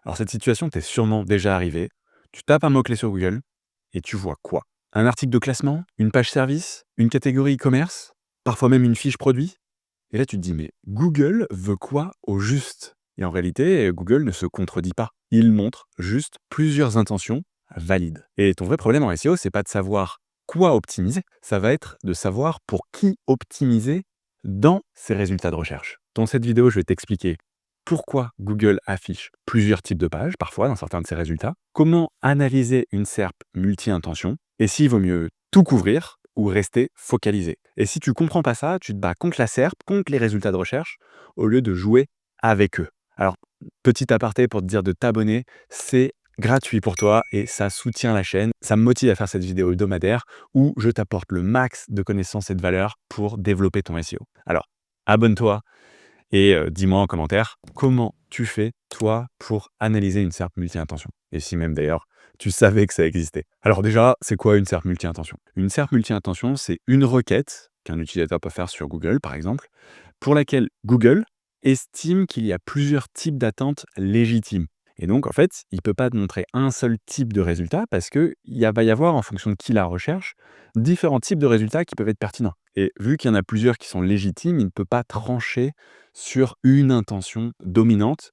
Alors cette situation t'est sûrement déjà arrivée. Tu tapes un mot-clé sur Google et tu vois quoi? Un article de classement? Une page service? Une catégorie e-commerce? Parfois même une fiche produit? Et là tu te dis: «Mais Google veut quoi au juste?» Et en réalité, Google ne se contredit pas. Il montre juste plusieurs intentions valides. Et ton vrai problème en SEO, c'est pas de savoir quoi optimiser, ça va être de savoir pour qui optimiser dans ses résultats de recherche. Dans cette vidéo, je vais t'expliquer pourquoi Google affiche plusieurs types de pages, parfois dans certains de ses résultats, comment analyser une SERP multi-intention, et s'il vaut mieux tout couvrir ou rester focalisé. Et si tu comprends pas ça, tu te bats contre la SERP, contre les résultats de recherche, au lieu de jouer avec eux. Alors, petit aparté pour te dire de t'abonner, c'est gratuit pour toi et ça soutient la chaîne. Ça me motive à faire cette vidéo hebdomadaire où je t'apporte le max de connaissances et de valeurs pour développer ton SEO. Alors, abonne-toi et dis-moi en commentaire comment tu fais, toi, pour analyser une SERP multi-intention. Et si même d'ailleurs, tu savais que ça existait. Alors déjà, c'est quoi une SERP multi-intention? Une SERP multi-intention, c'est une requête qu'un utilisateur peut faire sur Google, par exemple, pour laquelle Google estime qu'il y a plusieurs types d'attentes légitimes. Et donc, en fait, il ne peut pas te montrer un seul type de résultat parce qu'il va y avoir, en fonction de qui la recherche, différents types de résultats qui peuvent être pertinents. Et vu qu'il y en a plusieurs qui sont légitimes, il ne peut pas trancher sur une intention dominante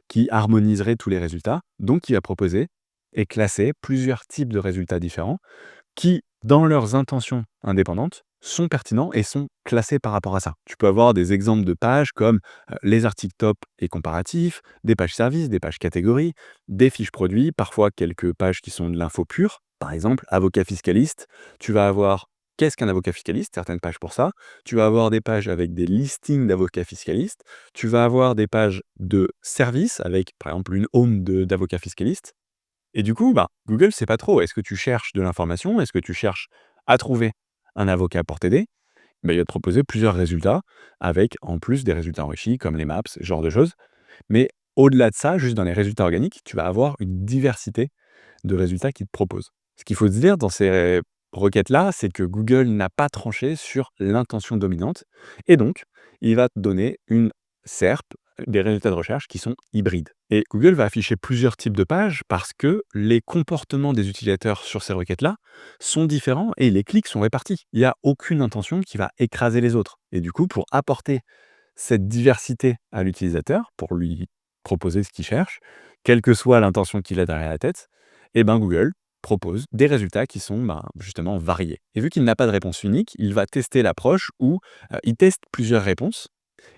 qui harmoniserait tous les résultats. Donc, il va proposer et classer plusieurs types de résultats différents qui, dans leurs intentions indépendantes, sont pertinents et sont classés par rapport à ça. Tu peux avoir des exemples de pages comme les articles top et comparatifs, des pages services, des pages catégories, des fiches produits, parfois quelques pages qui sont de l'info pure. Par exemple, avocat fiscaliste, tu vas avoir qu'est-ce qu'un avocat fiscaliste, certaines pages pour ça. Tu vas avoir des pages avec des listings d'avocats fiscalistes. Tu vas avoir des pages de services avec, par exemple, une home d'avocats fiscalistes. Et du coup, Google sait pas trop. Est-ce que tu cherches de l'information? Est-ce que tu cherches à trouver un avocat pour t'aider? Il va te proposer plusieurs résultats avec, en plus, des résultats enrichis comme les maps, ce genre de choses. Mais au-delà de ça, juste dans les résultats organiques, tu vas avoir une diversité de résultats qu'il te propose. Ce qu'il faut se dire dans ces requêtes-là, c'est que Google n'a pas tranché sur l'intention dominante et donc il va te donner une SERP, des résultats de recherche qui sont hybrides. Et Google va afficher plusieurs types de pages parce que les comportements des utilisateurs sur ces requêtes-là sont différents et les clics sont répartis. Il n'y a aucune intention qui va écraser les autres. Et du coup, pour apporter cette diversité à l'utilisateur, pour lui proposer ce qu'il cherche, quelle que soit l'intention qu'il a derrière la tête, et ben Google propose des résultats qui sont justement variés. Et vu qu'il n'a pas de réponse unique, il va tester l'approche où il teste plusieurs réponses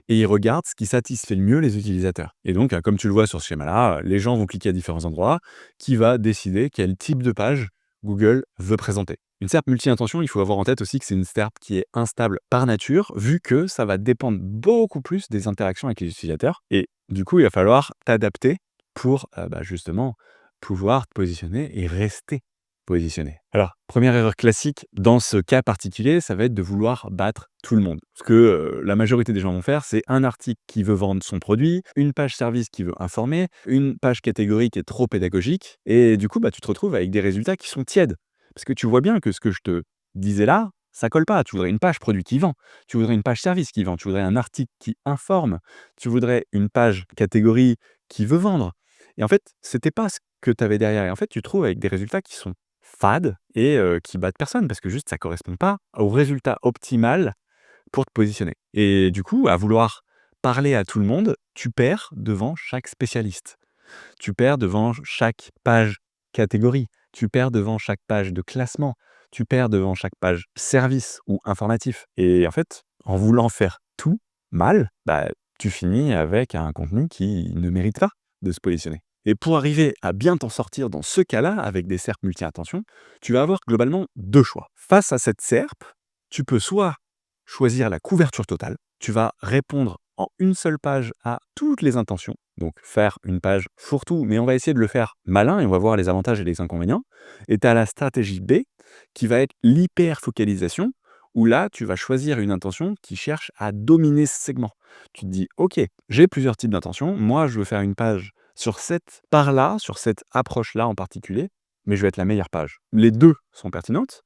et il regarde ce qui satisfait le mieux les utilisateurs. Et donc, comme tu le vois sur ce schéma-là, les gens vont cliquer à différents endroits, qui va décider quel type de page Google veut présenter. Une SERP multi-intention, il faut avoir en tête aussi que c'est une SERP qui est instable par nature, vu que ça va dépendre beaucoup plus des interactions avec les utilisateurs. Et du coup, il va falloir t'adapter pour justement pouvoir te positionner et rester positionné. Alors, première erreur classique dans ce cas particulier, ça va être de vouloir battre tout le monde. Ce que la majorité des gens vont faire, c'est un article qui veut vendre son produit, une page service qui veut informer, une page catégorie qui est trop pédagogique, et du coup, tu te retrouves avec des résultats qui sont tièdes. Parce que tu vois bien que ce que je te disais là, ça colle pas. Tu voudrais une page produit qui vend, tu voudrais une page service qui vend, tu voudrais un article qui informe, tu voudrais une page catégorie qui veut vendre. Et en fait, c'était pas ce que tu avais derrière. Et en fait, tu te trouves avec des résultats qui sont fades et qui battent personne parce que juste ça correspond pas au résultat optimal pour te positionner. Et du coup, à vouloir parler à tout le monde, tu perds devant chaque spécialiste. Tu perds devant chaque page catégorie. Tu perds devant chaque page de classement. Tu perds devant chaque page service ou informatif. Et en fait, en voulant faire tout mal, tu finis avec un contenu qui ne mérite pas de se positionner. Et pour arriver à bien t'en sortir dans ce cas-là, avec des SERP multi-intentions, tu vas avoir globalement deux choix. Face à cette SERP, tu peux soit choisir la couverture totale, tu vas répondre en une seule page à toutes les intentions, donc faire une page fourre-tout, mais on va essayer de le faire malin et on va voir les avantages et les inconvénients. Et tu as la stratégie B qui va être l'hyper-focalisation, où là, tu vas choisir une intention qui cherche à dominer ce segment. Tu te dis, OK, j'ai plusieurs types d'intentions, moi je veux faire une page sur cette part-là, sur cette approche-là en particulier, mais je vais être la meilleure page. Les deux sont pertinentes,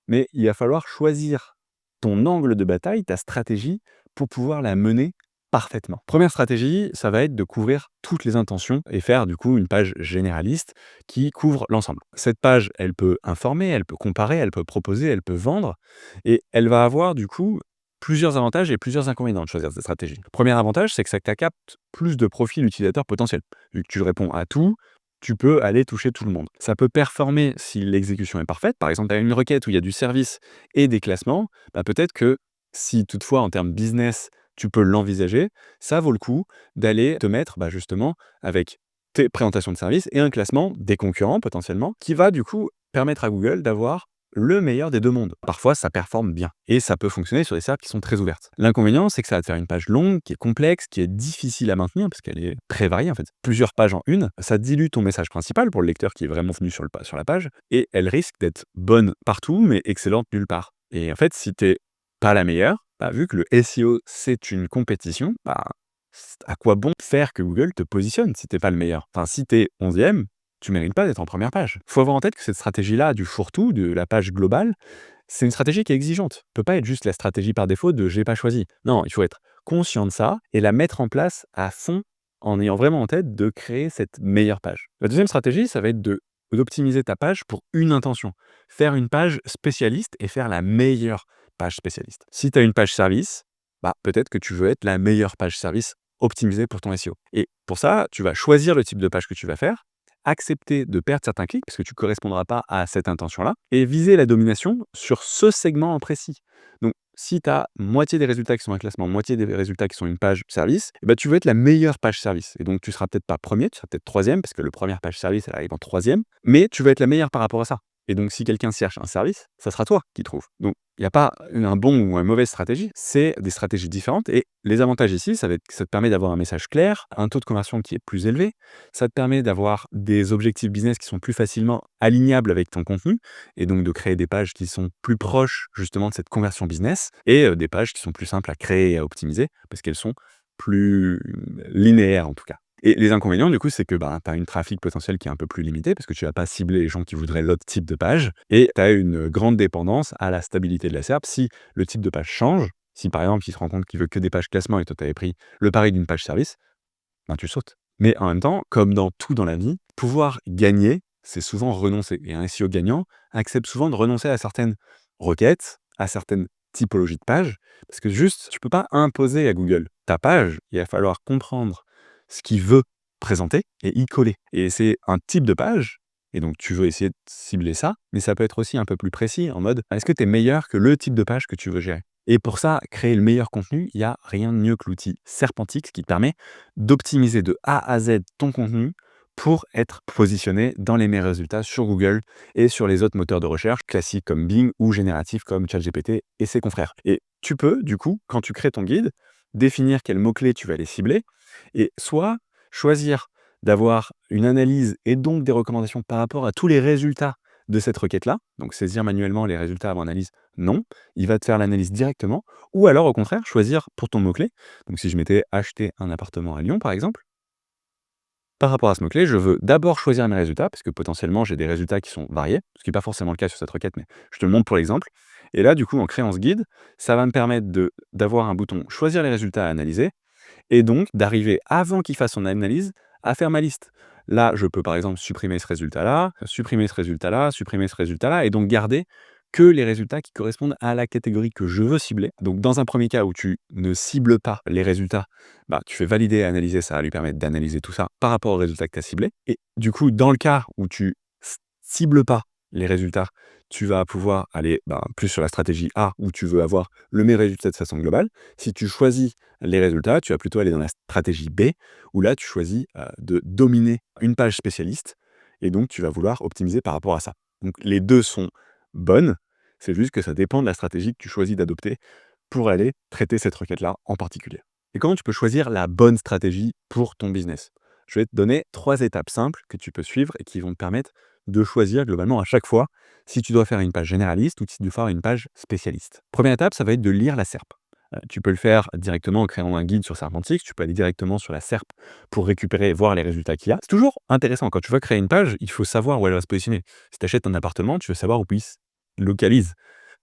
mais il va falloir choisir ton angle de bataille, ta stratégie, pour pouvoir la mener parfaitement. Première stratégie, ça va être de couvrir toutes les intentions et faire du coup une page généraliste qui couvre l'ensemble. Cette page, elle peut informer, elle peut comparer, elle peut proposer, elle peut vendre et elle va avoir du coup plusieurs avantages et plusieurs inconvénients de choisir cette stratégie. Premier avantage, c'est que ça capte plus de profils utilisateurs potentiels. Vu que tu réponds à tout, tu peux aller toucher tout le monde. Ça peut performer si l'exécution est parfaite. Par exemple, tu as une requête où il y a du service et des classements, bah peut-être que si toutefois en termes business, tu peux l'envisager, ça vaut le coup d'aller te mettre justement avec tes présentations de services et un classement des concurrents potentiellement qui va du coup permettre à Google d'avoir le meilleur des deux mondes. Parfois, ça performe bien et ça peut fonctionner sur des serveurs qui sont très ouvertes. L'inconvénient, c'est que ça va te faire une page longue, qui est complexe, qui est difficile à maintenir parce qu'elle est très variée en fait. Plusieurs pages en une, ça dilue ton message principal pour le lecteur qui est vraiment venu sur la page et elle risque d'être bonne partout mais excellente nulle part. Et en fait, si t'es pas la meilleure, vu que le SEO, c'est une compétition, à quoi bon faire que Google te positionne si t'es pas le meilleur? Enfin, si t'es 11e, tu mérites pas d'être en première page. Faut avoir en tête que cette stratégie-là du fourre-tout, de la page globale, c'est une stratégie qui est exigeante. Ça peut pas être juste la stratégie par défaut de «j'ai pas choisi». Non, il faut être conscient de ça et la mettre en place à fond en ayant vraiment en tête de créer cette meilleure page. La deuxième stratégie, ça va être d'optimiser ta page pour une intention. Faire une page spécialiste et faire la meilleure page spécialiste. Si tu as une page service, peut-être que tu veux être la meilleure page service optimisée pour ton SEO. Et pour ça, tu vas choisir le type de page que tu vas faire, accepter de perdre certains clics parce que tu ne correspondras pas à cette intention-là et viser la domination sur ce segment en précis. Donc, si tu as moitié des résultats qui sont un classement, moitié des résultats qui sont une page service, tu veux être la meilleure page service. Et donc, tu seras peut-être pas premier, tu seras peut-être troisième parce que le première page service, elle arrive en troisième, mais tu veux être la meilleure par rapport à ça. Et donc, si quelqu'un cherche un service, ça sera toi qui trouve. Donc, il n'y a pas un bon ou une mauvaise stratégie, c'est des stratégies différentes. Et les avantages ici, ça va être que ça te permet d'avoir un message clair, un taux de conversion qui est plus élevé, ça te permet d'avoir des objectifs business qui sont plus facilement alignables avec ton contenu, et donc de créer des pages qui sont plus proches justement de cette conversion business, et des pages qui sont plus simples à créer et à optimiser, parce qu'elles sont plus linéaires en tout cas. Et les inconvénients, du coup, c'est que tu as une trafic potentiel qui est un peu plus limité parce que tu vas pas cibler les gens qui voudraient l'autre type de page et tu as une grande dépendance à la stabilité de la SERP. Si le type de page change, si par exemple, il se rend compte qu'il veut que des pages classement et toi, tu avais pris le pari d'une page service, tu sautes. Mais en même temps, comme dans tout dans la vie, pouvoir gagner, c'est souvent renoncer. Et un SEO gagnant accepte souvent de renoncer à certaines requêtes, à certaines typologies de pages, parce que juste, tu peux pas imposer à Google ta page, il va falloir comprendre ce qu'il veut présenter et y coller. Et c'est un type de page, et donc tu veux essayer de cibler ça, mais ça peut être aussi un peu plus précis, en mode, est-ce que tu es meilleur que le type de page que tu veux gérer? Et pour ça, créer le meilleur contenu, il y a rien de mieux que l'outil Serpentix qui te permet d'optimiser de A à Z ton contenu pour être positionné dans les meilleurs résultats sur Google et sur les autres moteurs de recherche classiques comme Bing ou génératifs comme ChatGPT et ses confrères. Et tu peux, du coup, quand tu crées ton guide, définir quels mots-clés tu vas aller cibler et soit choisir d'avoir une analyse et donc des recommandations par rapport à tous les résultats de cette requête-là, donc saisir manuellement les résultats avant analyse, non, il va te faire l'analyse directement, ou alors au contraire, choisir pour ton mot-clé. Donc si je m'étais acheté un appartement à Lyon, par exemple, par rapport à ce mot-clé, je veux d'abord choisir mes résultats, parce que potentiellement j'ai des résultats qui sont variés, ce qui n'est pas forcément le cas sur cette requête, mais je te le montre pour l'exemple. Et là, du coup, en créant ce guide, ça va me permettre d'avoir un bouton choisir les résultats à analyser, et donc d'arriver avant qu'il fasse son analyse à faire ma liste. Là, je peux par exemple supprimer ce résultat-là, supprimer ce résultat-là, supprimer ce résultat-là, et donc garder que les résultats qui correspondent à la catégorie que je veux cibler. Donc dans un premier cas où tu ne cibles pas les résultats, tu fais valider et analyser, ça va lui permettre d'analyser tout ça par rapport aux résultats que tu as ciblés. Et du coup, dans le cas où tu cibles pas les résultats, tu vas pouvoir aller plus sur la stratégie A où tu veux avoir le meilleur résultat de façon globale. Si tu choisis les résultats, tu vas plutôt aller dans la stratégie B où là, tu choisis de dominer une page spécialiste et donc tu vas vouloir optimiser par rapport à ça. Donc les deux sont bonnes, c'est juste que ça dépend de la stratégie que tu choisis d'adopter pour aller traiter cette requête-là en particulier. Et comment tu peux choisir la bonne stratégie pour ton business? Je vais te donner 3 étapes simples que tu peux suivre et qui vont te permettre de choisir globalement à chaque fois si tu dois faire une page généraliste ou si tu dois faire une page spécialiste. Première étape, ça va être de lire la SERP. Tu peux le faire directement en créant un guide sur Serpentix, tu peux aller directement sur la SERP pour récupérer et voir les résultats qu'il y a. C'est toujours intéressant, quand tu vas créer une page, il faut savoir où elle va se positionner. Si tu achètes un appartement, tu veux savoir où il se localise.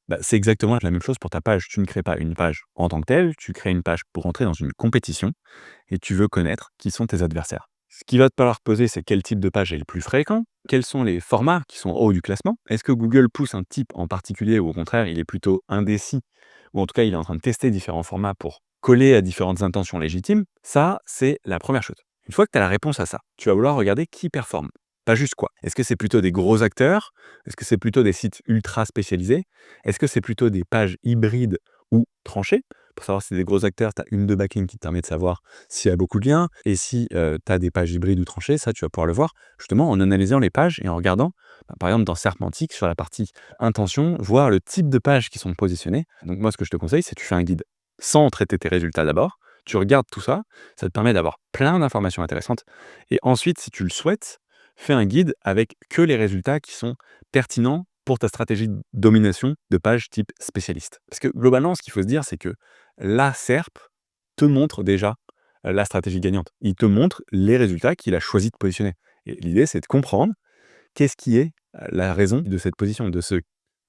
Bah, c'est exactement la même chose pour ta page. Tu ne crées pas une page en tant que telle, tu crées une page pour entrer dans une compétition et tu veux connaître qui sont tes adversaires. Ce qu'il va te falloir poser, c'est quel type de page est le plus fréquent, quels sont les formats qui sont en haut du classement. Est-ce que Google pousse un type en particulier ou au contraire, il est plutôt indécis ou en tout cas, il est en train de tester différents formats pour coller à différentes intentions légitimes? Ça, c'est la première chose. Une fois que tu as la réponse à ça, tu vas vouloir regarder qui performe. Pas juste quoi. Est-ce que c'est plutôt des gros acteurs? Est-ce que c'est plutôt des sites ultra spécialisés? Est-ce que c'est plutôt des pages hybrides ou tranchées? Pour savoir si c'est des gros acteurs, tu as une de backlink qui te permet de savoir s'il y a beaucoup de liens. Et si tu as des pages hybrides ou tranchées, ça, tu vas pouvoir le voir justement en analysant les pages et en regardant, par exemple, dans Serpentic, sur la partie intention, voir le type de pages qui sont positionnées. Donc moi, ce que je te conseille, c'est que tu fais un guide sans traiter tes résultats d'abord. Tu regardes tout ça, ça te permet d'avoir plein d'informations intéressantes. Et ensuite, si tu le souhaites, fais un guide avec que les résultats qui sont pertinents pour ta stratégie de domination de pages type spécialiste. Parce que globalement, ce qu'il faut se dire, c'est que la SERP te montre déjà la stratégie gagnante. Il te montre les résultats qu'il a choisi de positionner. Et l'idée, c'est de comprendre qu'est-ce qui est la raison de cette position, de ce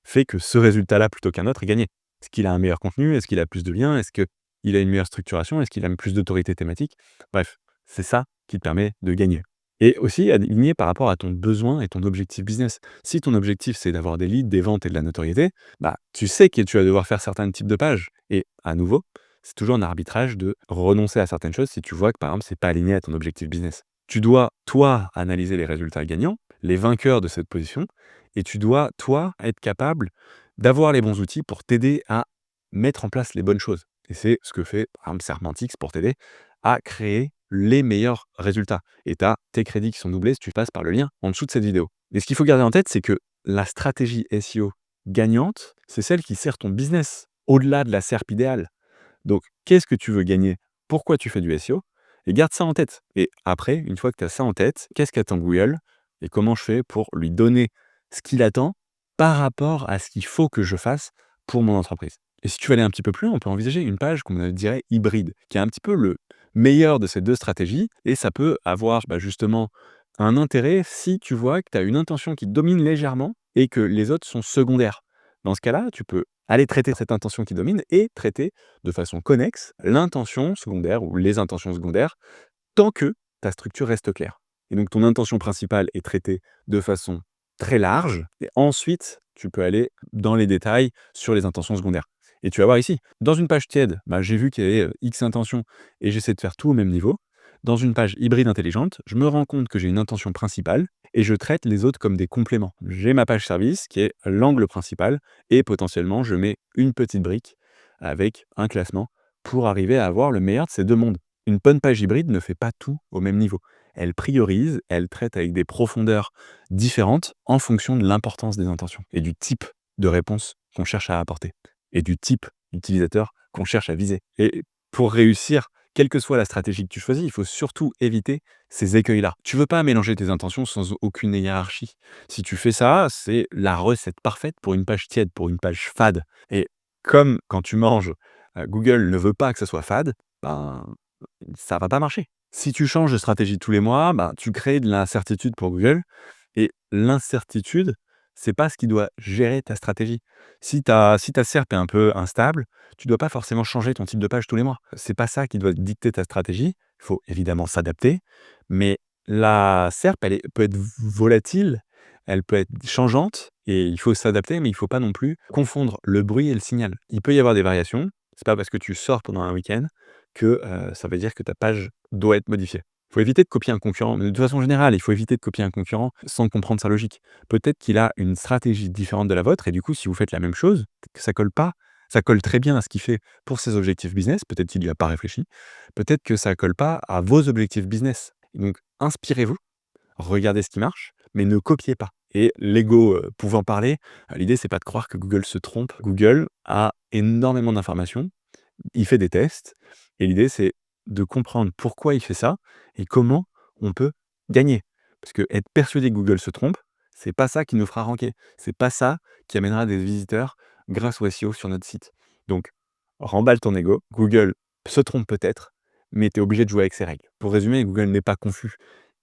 fait que ce résultat-là, plutôt qu'un autre, est gagné. Est-ce qu'il a un meilleur contenu? Est-ce qu'il a plus de liens? Est-ce qu'il a une meilleure structuration? Est-ce qu'il a plus d'autorité thématique? Bref, c'est ça qui te permet de gagner. Et aussi aligné par rapport à ton besoin et ton objectif business. Si ton objectif, c'est d'avoir des leads, des ventes et de la notoriété, bah, tu sais que tu vas devoir faire certains types de pages. Et à nouveau, c'est toujours un arbitrage de renoncer à certaines choses si tu vois que, par exemple, c'est pas aligné à ton objectif business. Tu dois, toi, analyser les résultats gagnants, les vainqueurs de cette position, et tu dois, toi, être capable d'avoir les bons outils pour t'aider à mettre en place les bonnes choses. Et c'est ce que fait, par exemple, Serpentix pour t'aider à créer les meilleurs résultats. Et tu as tes crédits qui sont doublés si tu passes par le lien en dessous de cette vidéo. Et ce qu'il faut garder en tête, c'est que la stratégie SEO gagnante, c'est celle qui sert ton business au-delà de la SERP idéale. Donc, qu'est-ce que tu veux gagner? Pourquoi tu fais du SEO? Et garde ça en tête. Et après, une fois que tu as ça en tête, qu'est-ce qu'attend Google? Et comment je fais pour lui donner ce qu'il attend par rapport à ce qu'il faut que je fasse pour mon entreprise? Et si tu veux aller un petit peu plus loin, on peut envisager une page qu'on dirait hybride, qui est un petit peu le meilleur de ces deux stratégies. Et ça peut avoir justement un intérêt si tu vois que tu as une intention qui domine légèrement et que les autres sont secondaires. Dans ce cas-là, tu peux aller traiter cette intention qui domine et traiter de façon connexe l'intention secondaire ou les intentions secondaires tant que ta structure reste claire. Et donc ton intention principale est traitée de façon très large et ensuite tu peux aller dans les détails sur les intentions secondaires. Et tu vas voir ici, dans une page tiède, j'ai vu qu'il y avait X intentions et j'essaie de faire tout au même niveau. Dans une page hybride intelligente, je me rends compte que j'ai une intention principale et je traite les autres comme des compléments. J'ai ma page service qui est l'angle principal et potentiellement je mets une petite brique avec un classement pour arriver à avoir le meilleur de ces deux mondes. Une bonne page hybride ne fait pas tout au même niveau. Elle priorise, elle traite avec des profondeurs différentes en fonction de l'importance des intentions et du type de réponse qu'on cherche à apporter et du type d'utilisateur qu'on cherche à viser. Et pour réussir, quelle que soit la stratégie que tu choisis, il faut surtout éviter ces écueils-là. Tu veux pas mélanger tes intentions sans aucune hiérarchie. Si tu fais ça, c'est la recette parfaite pour une page tiède, pour une page fade. Et comme quand tu manges, Google ne veut pas que ça soit fade, ben, ça va pas marcher. Si tu changes de stratégie tous les mois, tu crées de l'incertitude pour Google et l'incertitude, c'est pas ce qui doit gérer ta stratégie. Si ta SERP est un peu instable, tu dois pas forcément changer ton type de page tous les mois. C'est pas ça qui doit dicter ta stratégie. Il faut évidemment s'adapter, mais la SERP, peut être volatile, elle peut être changeante et il faut s'adapter, mais il faut pas non plus confondre le bruit et le signal. Il peut y avoir des variations. C'est pas parce que tu sors pendant un week-end que, ça veut dire que ta page doit être modifiée. Il faut éviter de copier un concurrent, mais de façon générale, il faut éviter de copier un concurrent sans comprendre sa logique. Peut-être qu'il a une stratégie différente de la vôtre et du coup, si vous faites la même chose, peut-être que ça colle pas. Ça colle très bien à ce qu'il fait pour ses objectifs business, peut-être qu'il n'y a pas réfléchi. Peut-être que ça colle pas à vos objectifs business. Et donc inspirez-vous, regardez ce qui marche, mais ne copiez pas. Et l'ego, pouvant parler, l'idée c'est pas de croire que Google se trompe. Google a énormément d'informations, il fait des tests et l'idée, c'est de comprendre pourquoi il fait ça et comment on peut gagner. Parce que être persuadé que Google se trompe, c'est pas ça qui nous fera ranker. C'est pas ça qui amènera des visiteurs grâce au SEO sur notre site. Donc, remballe ton ego. Google se trompe peut-être, mais tu es obligé de jouer avec ses règles. Pour résumer, Google n'est pas confus.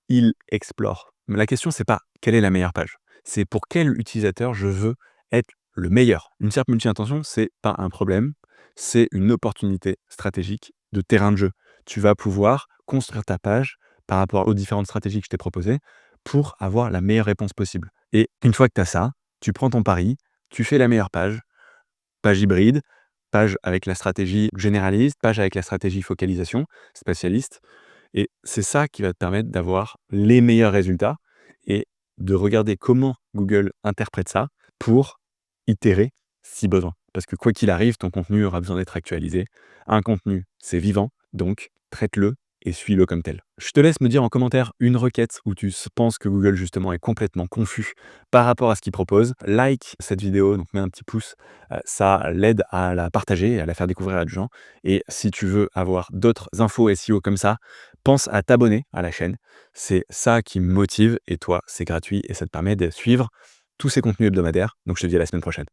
Il explore. Mais la question, c'est pas quelle est la meilleure page. C'est pour quel utilisateur je veux être le meilleur. Une SERP multi-intention, c'est pas un problème, c'est une opportunité stratégique de terrain de jeu. Tu vas pouvoir construire ta page par rapport aux différentes stratégies que je t'ai proposées pour avoir la meilleure réponse possible. Et une fois que tu as ça, tu prends ton pari, tu fais la meilleure page hybride, page avec la stratégie généraliste, page avec la stratégie focalisation, spécialiste. Et c'est ça qui va te permettre d'avoir les meilleurs résultats et de regarder comment Google interprète ça pour itérer si besoin. Parce que quoi qu'il arrive, ton contenu aura besoin d'être actualisé. Un contenu, c'est vivant, donc traite-le et suis-le comme tel. Je te laisse me dire en commentaire une requête où tu penses que Google justement est complètement confus par rapport à ce qu'il propose. Like cette vidéo, donc mets un petit pouce, ça l'aide à la partager et à la faire découvrir à des gens. Et si tu veux avoir d'autres infos SEO comme ça, pense à t'abonner à la chaîne. C'est ça qui me motive et toi, c'est gratuit et ça te permet de suivre tous ces contenus hebdomadaires. Donc je te dis à la semaine prochaine.